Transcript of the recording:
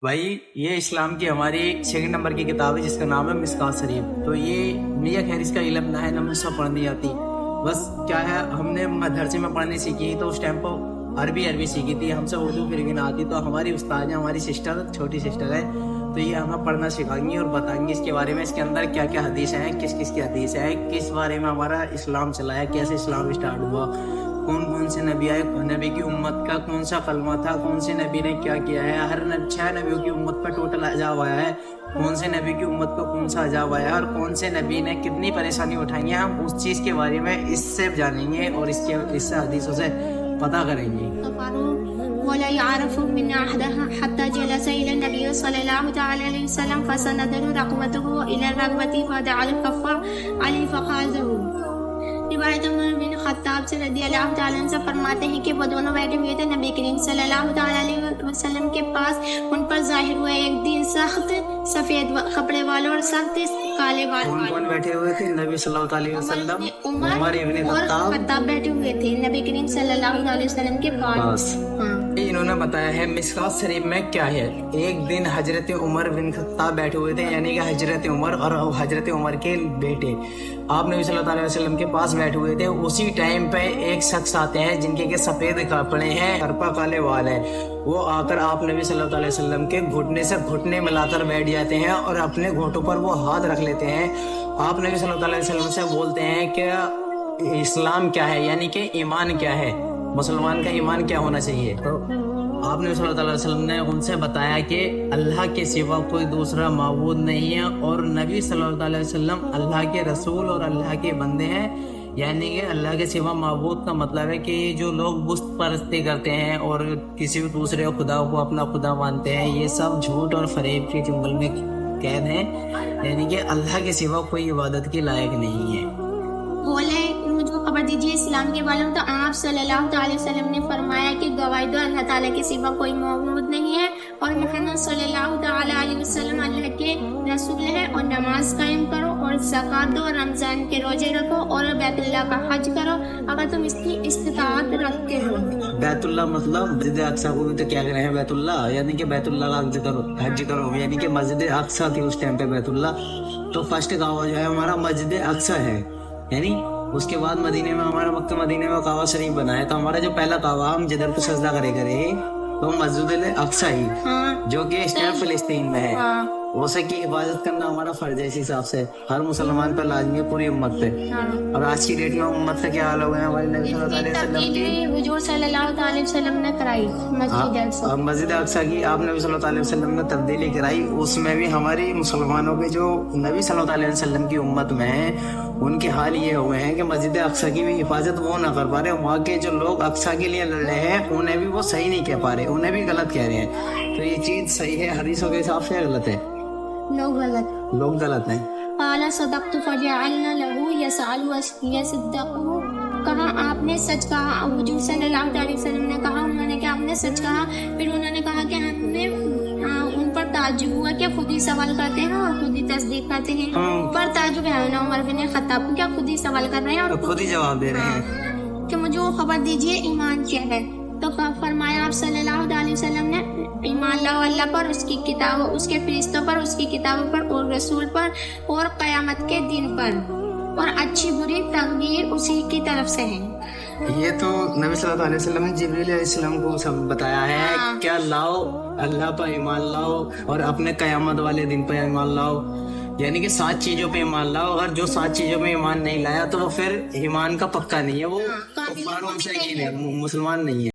بھائی یہ اسلام کی ہماری 2 نمبر کی کتاب ہے جس کا نام ہے مصباح شریف. تو یہ میاں خیر اس کا علم نہ ہے نہ مجھ سے پڑھنی آتی. بس کیا ہے ہم نے مدرسے میں پڑھنی سیکھی تو اس ٹائم پہ عربی سیکھی تھی. ہم سے اردو پھر بھی نہ آتی. تو ہماری استاد ہے, ہماری سسٹر, چھوٹی سسٹر ہے, تو یہ ہمیں پڑھنا سکھائیں گی اور بتائیں گے اس کے بارے میں, اس کے اندر کیا کیا حدیث ہیں, کس کس کی حدیث ہے, کس بارے میں ہمارا اسلام چلا ہے, کیسے اسلام اسٹارٹ ہوا, کون کون سے نبی آئے, نبی کی امت کا کون سا کلمہ تھا, کون سے نبی نے کیا کیا ہے, ہر 6 نبیوں کی امت پر ٹوٹل عذاب آیا ہے, کون سے نبی کی امت کو کون سا عذاب آیا ہے, اور کون سے نبی نے کتنی پریشانی اٹھائی ہیں. ہم اس چیز کے بارے میں اس سے جانیں گے اور اس سے حدیثوں سے پتہ کریں گے. ولا يعرف من أحدها حتى جلس إلى النبي صلى الله تعالى عليه وسلم فسند رقبته إلى الرقبة فدعا الكف عليه فخاذه. روایت عمر بن خطاب سے رضی اللہ تعالیٰ عنہ سے فرماتے ہیں کہ وہ دونوں بیٹھے ہوئے تھے نبی کریم صلی اللہ تعالیٰ علیہ وسلم کے پاس. ان پر ظاہر ہوا ایک دن سخت سفید کپڑے والوں اور سخت کالے بالوں. کون بیٹھے ہوئے تھے؟ نبی صلی اللہ علیہ وسلم, عمر ابن خطاب بیٹھے ہوئے تھے نبی کریم صلی اللہ علیہ وسلم کے پاس. انہوں نے بتایا ہے مصباح شریف میں کیا ہے. ایک دن حضرت عمر بن خطاب بیٹھے ہوئے تھے, یعنی کہ حضرت عمر اور حضرت عمر کے بیٹے آپ نبی صلی اللہ علیہ وسلم کے پاس بیٹھے ہوئے تھے. اسی ٹائم پہ ایک شخص آتے ہیں جن کے سفید کپڑے ہیں, ہرپا کالے وال ہیں. وہ آ کر آپ نبی صلی اللہ علیہ وسلم کے گھٹنے سے گھٹنے ملا کر بیٹھ جاتے ہیں اور اپنے گھوٹوں پر وہ ہاتھ رکھ لیتے ہیں. آپ نبی صلی اللہ علیہ وسلم سے بولتے ہیں کہ اسلام کیا ہے, یعنی کہ ایمان کیا ہے, مسلمان کا ایمان کیا ہونا چاہیے. تو آپ نے صلی اللہ علیہ وسلم نے ان سے بتایا کہ اللہ کے سوا کوئی دوسرا معبود نہیں ہے اور نبی صلی اللہ علیہ وسلم اللہ کے رسول اور اللہ کے بندے ہیں. یعنی کہ اللہ کے سوا معبود کا مطلب ہے کہ جو لوگ بت پرستی کرتے ہیں اور کسی دوسرے خدا کو اپنا خدا مانتے ہیں, یہ سب جھوٹ اور فریب کے چنگل میں قید ہیں. یعنی کہ اللہ کے سوا کوئی عبادت کے لائق نہیں ہے. بولے مجھ کو خبر دیجیے اسلام کے بارے میں. تو آپ صلی اللہ علیہ وسلم نے فرمایا کہ گواہی دو اللہ تعالیٰ کے سوا کوئی معبود نہیں ہے اور محمد صلی اللہ علیہ وسلم اللہ کے رسول ہے, اور نماز قائم کرو اور زکوٰۃ دو, رمضان کے روزے رکھو اور بیت اللہ کا حج کرو اگر تم اس کی استطاعت رکھتے ہو. بیت اللہ مطلب مسجد اقصیٰ کو بھی تو کیا کرے ہیں بیت اللہ, یعنی کہ بیت اللہ کا حج کرو, یعنی کہ مسجد اقصیٰ تھی اس ٹائم پہ بیت اللہ. تو فرسٹ کعبہ جو ہے ہمارا مسجد اقصیٰ ہے, یعنی اس کے بعد مدینے میں ہمارا مکہ مدینے میں کعبہ شریف بنا ہے. تو ہمارا جو پہلا کعبہ ہم جدھر کو سجدہ کرے تو مسجد اقصیٰ ہی, جو کہ اس ٹائم فلسطین میں ہے. اسے کی عبادت کرنا ہمارا فرض ہے. اس حساب سے ہر مسلمان پر لازمی ہے, پوری امت پہ. اور آج کی ڈیٹ میں امت کا کیا حال ہو گیا, ہمارے نبی صلی اللہ علیہ وسلم کی حضور صلی اللہ علیہ وسلم نے کرائی مسجد اقصیٰ کی, آپ نبی صلی اللہ علیہ وسلم نے تبدیلی کرائی. اس میں بھی ہماری مسلمانوں کے جو نبی صلی اللہ علیہ وسلم کی امت میں ہیں ان کے حال یہ ہوئے ہیں کہ مسجد اقصیٰ کی بھی حفاظت وہ نہ کر پا رہے. وہاں کے جو لوگ اقصیٰ کے لیے لڑ رہے ہیں انہیں بھی وہ صحیح نہیں کہہ پا رہے, انہیں بھی غلط کہہ رہے ہیں. تو یہ چیز صحیح ہے حدیثوں کے حساب سے غلط ہے, لوگ غلط ہیں. قال صدقت فجعلنا له يسأل ويصدقه. کہا آپ نے سچ کہا. حضور صلی اللہ علیہ وسلم نے کہا, انہوں نے کہ آپ نے سچ کہا. پھر انہوں نے کہا کہ ہم نے ان پر تعجب ہوا کہ خود ہی سوال کرتے ہیں اور خود ہی تصدیق کرتے ہیں. پر تعجب ہے نا عمر بن خطاب کو, کیا خود ہی سوال کر رہے ہیں اور خود ہی جواب دے رہے ہیں کہ مجھے وہ خبر دیجئے ایمان کیا ہے. تو فرمایا آپ صلی اللہ علیہ وسلم نے ایمان لاؤ اللہ پر, اس کی کتابوں, اس کے فرشتوں پر, اس کی کتابوں پر اور رسول پر اور قیامت کے دن پر, اور اچھی بری تقدیر اسی کی طرف سے ہے. یہ تو نبی صلی اللہ علیہ وسلم نے جبریل علیہ السلام کو سب بتایا ہے. کیا لاؤ, اللہ پر ایمان لاؤ اور اپنے قیامت والے دن پر ایمان لاؤ, یعنی کہ 7 چیزوں پہ ایمان لاؤ. اگر جو 7 چیزوں پہ ایمان نہیں لایا تو وہ پھر ایمان کا پکا نہیں ہے, وہ کفار سے مسلمان نہیں ہے.